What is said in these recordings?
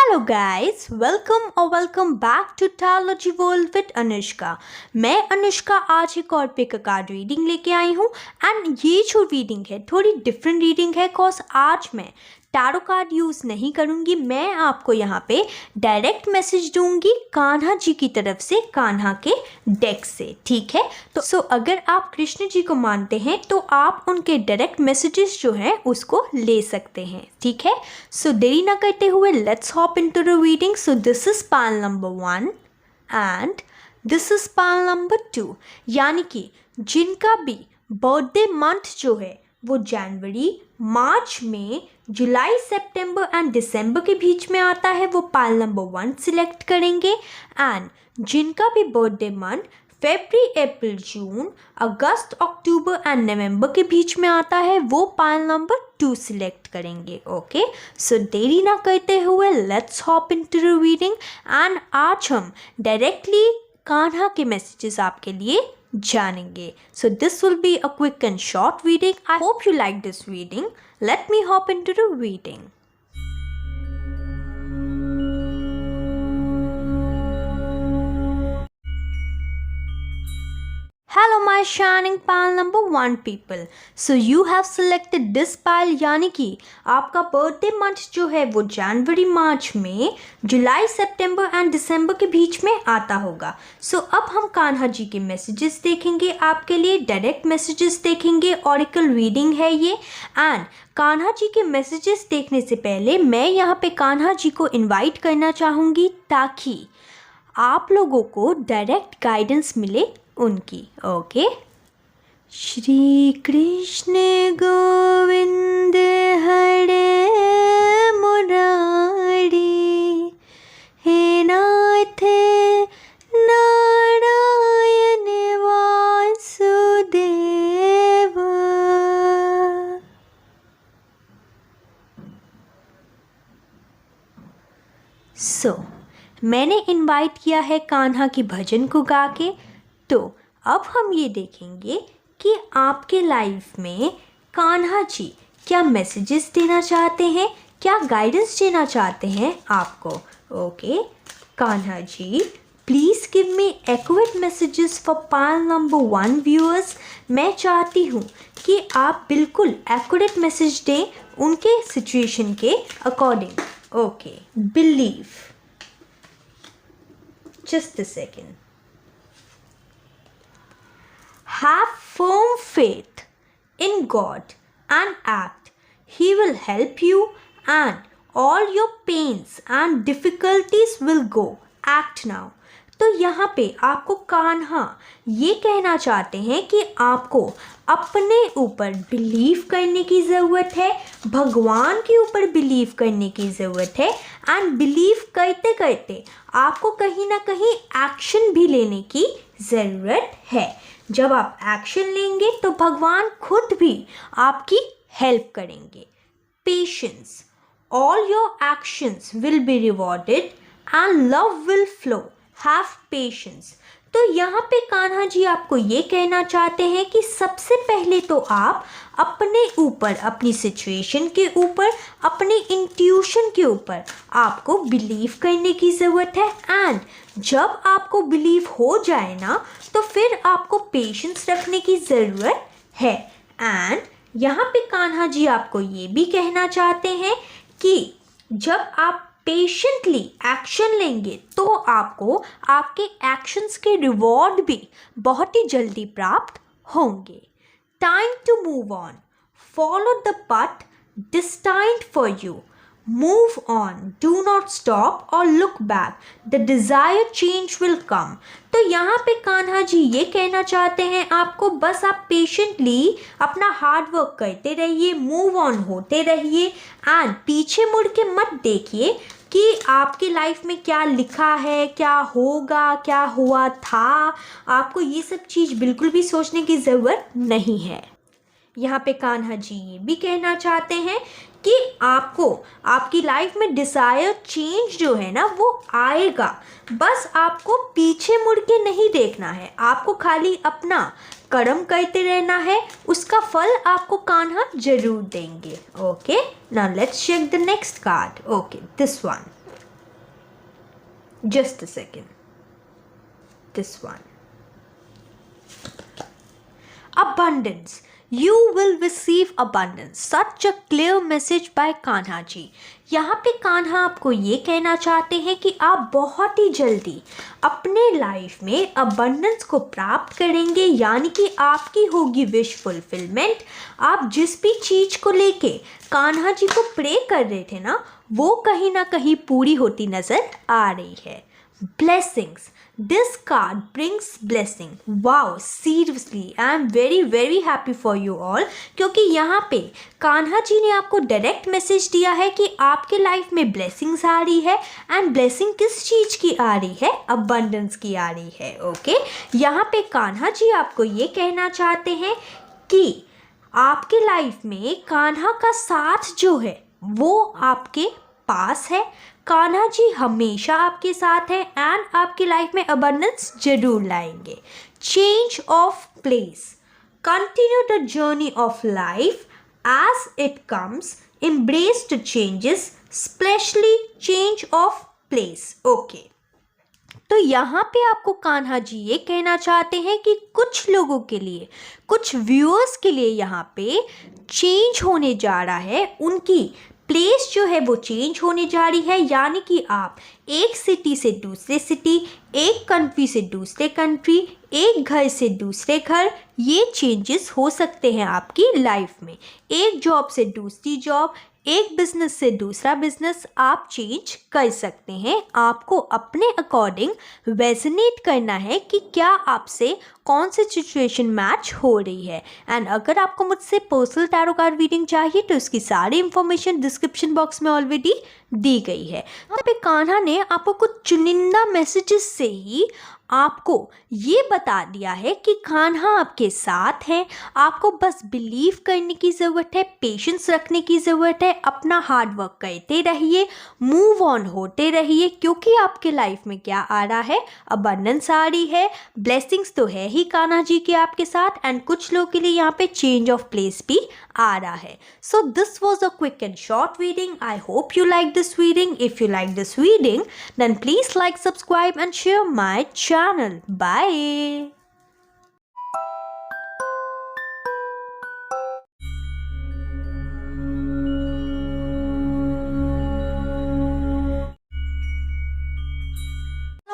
Hello guys, welcome back to tarology world with Anushka. मैं अनुष्का आज एक और पिक कार्ड रीडिंग लेके आई हूँ एंड ये जो रीडिंग है थोड़ी डिफरेंट रीडिंग है बिकॉज आज मैं टैरो कार्ड यूज़ नहीं करूँगी। मैं आपको यहाँ पे डायरेक्ट मैसेज दूंगी कान्हा जी की तरफ से, कान्हा के डेक से, ठीक है। तो अगर आप कृष्ण जी को मानते हैं तो आप उनके डायरेक्ट मैसेजेस जो हैं उसको ले सकते हैं, ठीक है। सो देरी ना करते हुए let's hop into the reading. So this is Pal number 1 and this is Pal number 2, यानी कि जिनका भी बर्थडे मंथ जो है वो जनवरी, मार्च में, जुलाई, सितंबर एंड दिसंबर के बीच में आता है वो पाल नंबर 1 सिलेक्ट करेंगे। एंड जिनका भी birthday month February, April, June, August, October and November के बीच में आता है वो पाल नंबर 2 सिलेक्ट करेंगे। ओके, सो देरी ना करते हुए let's hop into the reading and आज हम डायरेक्टली कान्हा के मैसेजेस आपके लिए जानेंगे। So this will be a quick and short reading. I hope you like this reading. Let me hop into the reading. Hello my shining pile number 1 people. So you have selected this pile, यानी कि आपका birthday month जो है वो जनवरी, मार्च में, जुलाई, सितंबर and दिसंबर के बीच में आता होगा। सो अब हम कान्हा जी के मैसेजेस देखेंगे, आपके लिए डायरेक्ट मैसेजेस देखेंगे, ऑरिकल रीडिंग है ये। एंड कान्हा जी के मैसेजेस देखने से पहले मैं यहाँ पे कान्हा जी को इनवाइट करना चाहूँगी ताकि आप लोगों को डायरेक्ट गाइडेंस मिले उनकी। ओके, श्री कृष्ण गोविंद हरे मुरारी, हे नाथ नारायण वासुदेव। मैंने इनवाइट किया है कान्हा की भजन को गा के। तो अब हम ये देखेंगे कि आपके लाइफ में कान्हा जी क्या मैसेजेस देना चाहते हैं, क्या गाइडेंस देना चाहते हैं आपको। Okay, Kanha ji please give me accurate messages for पाल नंबर 1 व्यूअर्स। मैं चाहती हूँ कि आप बिल्कुल एक्यूरेट मैसेज दें उनके सिचुएशन के according. Okay, believe, just a second. Have firm faith in God and act. He will help you and all your pains and difficulties will go. Act now. तो यहाँ पे आपको कान्हा ये कहना चाहते हैं कि आपको अपने ऊपर बिलीव करने की ज़रूरत है, भगवान के ऊपर बिलीव करने की ज़रूरत है। एंड बिलीव करते करते आपको कहीं ना कहीं एक्शन भी लेने की ज़रूरत है। जब आप एक्शन लेंगे तो भगवान खुद भी आपकी हेल्प करेंगे। Patience, all your actions will be rewarded and love will flow. Have patience. तो यहाँ पे कान्हा जी आपको ये कहना चाहते हैं कि सबसे पहले तो आप अपने ऊपर, अपनी सिचुएशन के ऊपर, अपने इंट्यूशन के ऊपर आपको बिलीव करने की ज़रूरत है। एंड जब आपको बिलीव हो जाए ना तो फिर आपको पेशेंस रखने की ज़रूरत है। एंड यहाँ पे कान्हा जी आपको ये भी कहना चाहते हैं कि जब आप पेशेंटली एक्शन लेंगे तो आपको आपके एक्शंस के रिवॉर्ड भी बहुत ही जल्दी प्राप्त होंगे। Time to move on, follow the path destined for you, move on, do not stop और look back, the desire change will come. तो यहाँ पे कान्हा जी ये कहना चाहते हैं आपको बस आप पेशेंटली अपना हार्ड वर्क करते रहिए, मूव ऑन होते रहिए एंड पीछे मुड़ के मत देखिए कि आपकी लाइफ में क्या लिखा है, क्या होगा, क्या हुआ था। आपको ये सब चीज़ बिल्कुल भी सोचने की ज़रूरत नहीं है। यहाँ पे कान्हा जी ये भी कहना चाहते हैं कि आपको आपकी लाइफ में डिज़ायर चेंज जो है ना वो आएगा, बस आपको पीछे मुड़ के नहीं देखना है, आपको खाली अपना कर्म करते रहना है, उसका फल आपको कान्हा जरूर देंगे। Okay, now let's check the next card. Okay, this one. Just a second. This one. Abundance. You will receive abundance. Such a clear message by Kanha ji. यहाँ पे कान्हा आपको ये कहना चाहते हैं कि आप बहुत ही जल्दी अपने लाइफ में अबंडेंस को प्राप्त करेंगे, यानी कि आपकी होगी विश फुलफिलमेंट. आप जिस भी चीज़ को लेके कान्हा जी को प्रे कर रहे थे ना, वो कहीं ना कहीं पूरी होती नज़र आ रही है. Blessings. This card brings blessing. Wow, seriously, I am very happy for you all. क्योंकि यहाँ पे कान्हा जी ने आपको डायरेक्ट मैसेज दिया है कि आपके लाइफ में ब्लेसिंग्स आ रही है. एंड ब्लेसिंग किस चीज़ की आ रही है? अबंडेंस की आ रही है. ओके, यहाँ पे कान्हा जी आपको ये कहना चाहते हैं कि आपके लाइफ में कान्हा का साथ जो है वो आपके पास है. कान्हा जी हमेशा आपके साथ हैं एंड आपकी लाइफ में अबंडेंस जरूर लाएंगे. Change of place. Continue the journey of life as it comes. Embrace the changes, specially change of place. Okay, तो यहाँ पे आपको कान्हा जी ये कहना चाहते हैं कि कुछ लोगों के लिए, कुछ व्यूअर्स के लिए यहाँ पे चेंज होने जा रहा है. उनकी प्लेस जो है वो चेंज होने जा रही है, यानी कि आप एक सिटी से दूसरे सिटी, एक कंट्री से दूसरे कंट्री, एक घर से दूसरे घर, ये चेंजेस हो सकते हैं आपकी लाइफ में. एक जॉब से दूसरी जॉब, एक बिजनेस से दूसरा बिजनेस आप चेंज कर सकते हैं. आपको अपने अकॉर्डिंग रेजोनेट करना है कि क्या आपसे कौन सी सिचुएशन मैच हो रही है. एंड अगर आपको मुझसे पर्सनल टैरो कार्ड रीडिंग चाहिए तो उसकी सारी इंफॉर्मेशन डिस्क्रिप्शन बॉक्स में ऑलरेडी दी गई है. यहाँ पे कान्हा ने आपको कुछ चुनिंदा मैसेजेस से ही आपको ये बता दिया है कि कान्हा आपके साथ हैं. आपको बस बिलीव करने की ज़रूरत है, पेशेंस रखने की ज़रूरत है. अपना हार्ड वर्क करते रहिए, मूव ऑन होते रहिए, क्योंकि आपके लाइफ में क्या आ रहा है? अबंडेंस आ रही है. ब्लेसिंग्स तो है ही कान्हा जी के आपके साथ. एंड कुछ लोगों के लिए यहाँ पे चेंज ऑफ प्लेस भी आ रहा है. So this was a quick and short reading. I hope you like this reading. If you like this reading then please like, subscribe and share my channel. Bye.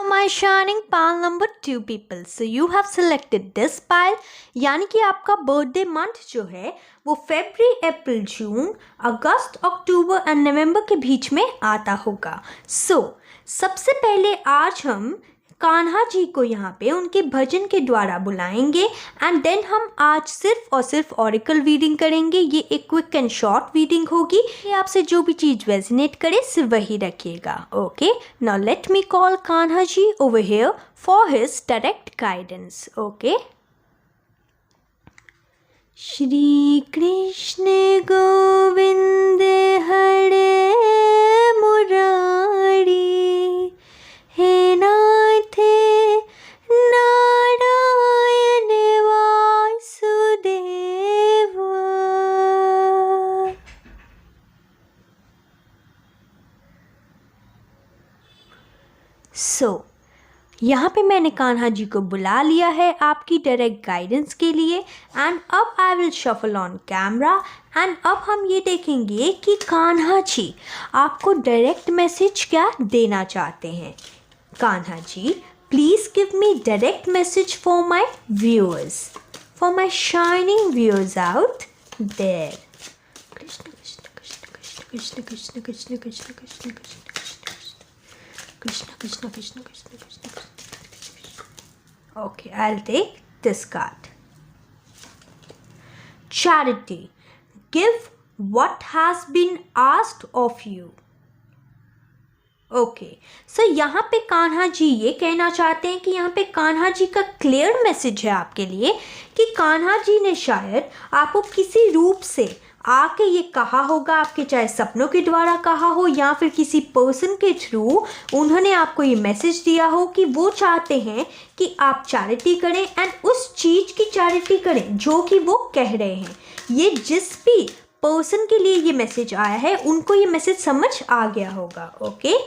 My shining pile number 2 people. So you have selected this pile, यानी कि आपका birthday month जो है वो फरवरी, अप्रैल, जून, अगस्त, October and November के बीच में आता होगा. सो सबसे पहले आज हम कान्हा जी को यहाँ पे उनके भजन के द्वारा बुलाएंगे एंड देन हम आज सिर्फ और सिर्फ ऑरिकल रीडिंग करेंगे. ये एक क्विक एंड शॉर्ट रीडिंग होगी. ये आपसे जो भी चीज़ रेजोनेट करे सिर्फ वही रखिएगा. Okay, now let me call Kanha ji over here for his direct guidance. Okay. Shri Krishna Govind हरे मुरारी, हे नाथ नारायण वासुदेव. सो यहाँ पे मैंने कान्हा जी को बुला लिया है आपकी डायरेक्ट गाइडेंस के लिए. एंड अब I will shuffle on camera and अब हम ये देखेंगे कि कान्हा जी आपको डायरेक्ट मैसेज क्या देना चाहते हैं. Kanha ji, please give me direct message for my viewers, for my shining viewers out there. Krishna Krishna Krishna Krishna Krishna Krishna Krishna Krishna Krishna Krishna Krishna, Krishna, Krishna, Krishna, Krishna, Krishna. Okay, I'll take this card. Charity. Give what has been asked of you. Okay, so यहाँ पे कान्हा जी ये कहना चाहते हैं कि यहाँ पे कान्हा जी का क्लियर मैसेज है आपके लिए कि कान्हा जी ने शायद आपको किसी रूप से आके ये कहा होगा, आपके चाहे सपनों के द्वारा कहा हो या फिर किसी पर्सन के थ्रू उन्होंने आपको ये मैसेज दिया हो कि वो चाहते हैं कि आप चैरिटी करें एंड उस चीज़ की चैरिटी करें जो कि वो कह रहे हैं. ये जिस भी पर्सन के लिए ये मैसेज आया है उनको ये मैसेज समझ आ गया होगा. Okay,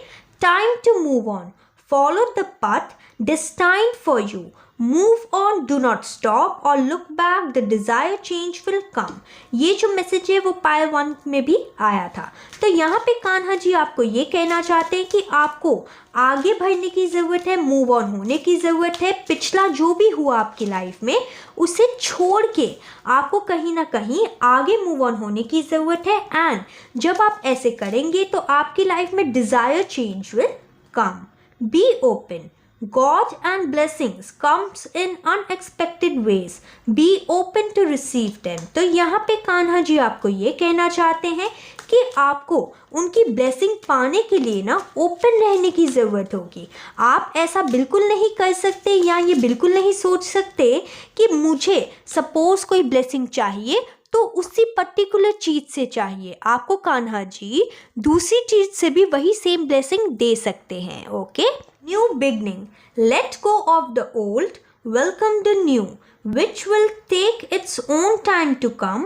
time to move on, Follow the path destined for you. Move on, do not stop or look back. The desired change will come. ये जो मैसेज है वो पार्ट 1 में भी आया था। तो यहाँ पे कान्हा जी आपको ये कहना चाहते हैं कि आपको आगे बढ़ने की ज़रूरत है, मूव ऑन होने की ज़रूरत है। पिछला जो भी हुआ आपकी लाइफ में उसे छोड़ के आपको कहीं ना कहीं आगे मूव ऑन होने की ज़रूरत है। एंड जब आप ऐसे करेंगे तो आपकी लाइफ में desire change will come. Be open. God and blessings comes in unexpected ways. Be open to receive them. तो यहाँ पे कान्हा जी आपको ये कहना चाहते हैं कि आपको उनकी ब्लेसिंग पाने के लिए ना ओपन रहने की ज़रूरत होगी। आप ऐसा बिल्कुल नहीं कर सकते या ये बिल्कुल नहीं सोच सकते कि मुझे सपोज़ कोई ब्लेसिंग चाहिए तो उसी पर्टिकुलर चीज़ से चाहिए। आपको कान्हा जी दूसरी चीज़ से भी वही सेम ब्लेसिंग दे सकते हैं। Okay. New beginning. Let go of the old, welcome the new, which will take its own time to come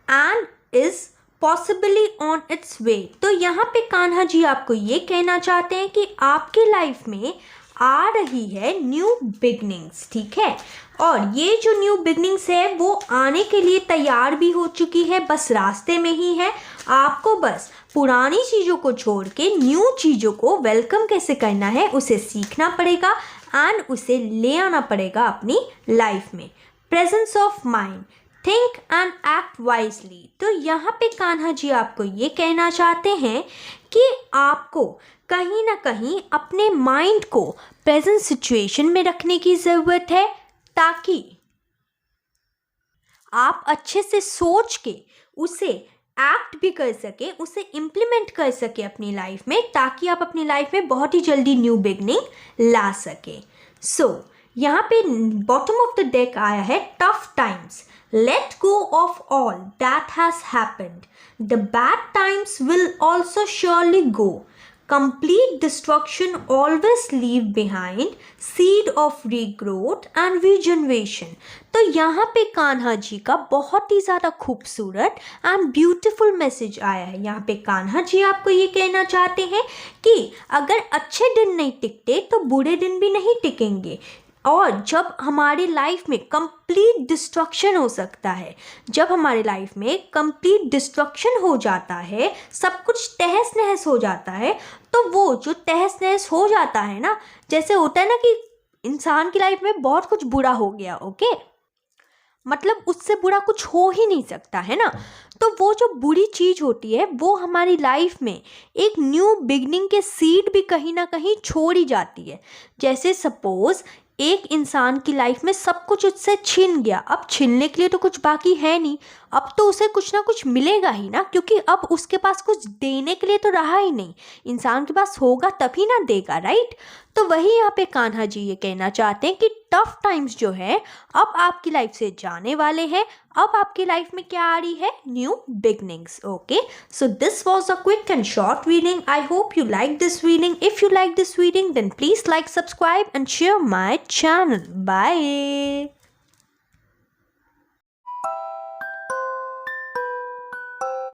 and is possibly on its way. तो यहाँ पे कान्हा जी आपको ये कहना चाहते हैं कि आपके लाइफ में आ रही है न्यू बिगनिंग्स, ठीक है। और ये जो न्यू बिगनिंग्स है वो आने के लिए तैयार भी हो चुकी है, बस रास्ते में ही है। आपको बस पुरानी चीज़ों को छोड़ के न्यू चीज़ों को वेलकम कैसे करना है उसे सीखना पड़ेगा एंड उसे ले आना पड़ेगा अपनी लाइफ में। Presence of mind. Think and act wisely. तो यहाँ पे कान्हा जी आपको ये कहना चाहते हैं कि आपको कहीं ना कहीं अपने माइंड को प्रेजेंट सिचुएशन में रखने की ज़रूरत है ताकि आप अच्छे से सोच के उसे एक्ट भी कर सके, उसे इम्प्लीमेंट कर सके अपनी लाइफ में, ताकि आप अपनी लाइफ में बहुत ही जल्दी न्यू बिगनिंग ला सके। सो यहाँ पे बॉटम ऑफ द डेक आया है tough times. Let go of all that has happened. The bad times will also surely go. Complete destruction always leave behind seed of regrowth and regeneration. तो यहाँ पे कान्हा जी का बहुत ही ज़्यादा खूबसूरत एंड ब्यूटीफुल मैसेज आया है। यहाँ पे कान्हा जी आपको ये कहना चाहते हैं कि अगर अच्छे दिन नहीं टिकते तो बुरे दिन भी नहीं टिकेंगे। और जब हमारी लाइफ में कंप्लीट डिस्ट्रक्शन हो सकता है, जब हमारी लाइफ में कंप्लीट डिस्ट्रक्शन हो जाता है, सब कुछ तहस नहस हो जाता है, तो वो जो तहस नहस हो जाता है ना, जैसे होता है ना कि इंसान की लाइफ में बहुत कुछ बुरा हो गया, ओके, मतलब उससे बुरा कुछ हो ही नहीं सकता है ना। तो वो जो बुरी चीज़ होती है वो हमारी लाइफ में एक न्यू बिगनिंग के सीड भी कहीं ना कहीं छोड़ी जाती है। जैसे सपोज़ एक इंसान की लाइफ में सब कुछ उससे छिन गया, अब छिनने के लिए तो कुछ बाकी है नहीं, अब तो उसे कुछ ना कुछ मिलेगा ही ना, क्योंकि अब उसके पास कुछ देने के लिए तो रहा ही नहीं। इंसान के पास होगा तभी ना देगा, राइट। तो वही यहाँ पे कान्हा जी ये कहना चाहते हैं कि टफ टाइम्स जो है अब आपकी लाइफ से जाने वाले हैं। अब आपकी लाइफ में क्या आ रही है? New beginnings. Okay, so this was a quick and short reading. I hope you like this reading. If you like this reading, then please like, subscribe and share my channel. Bye.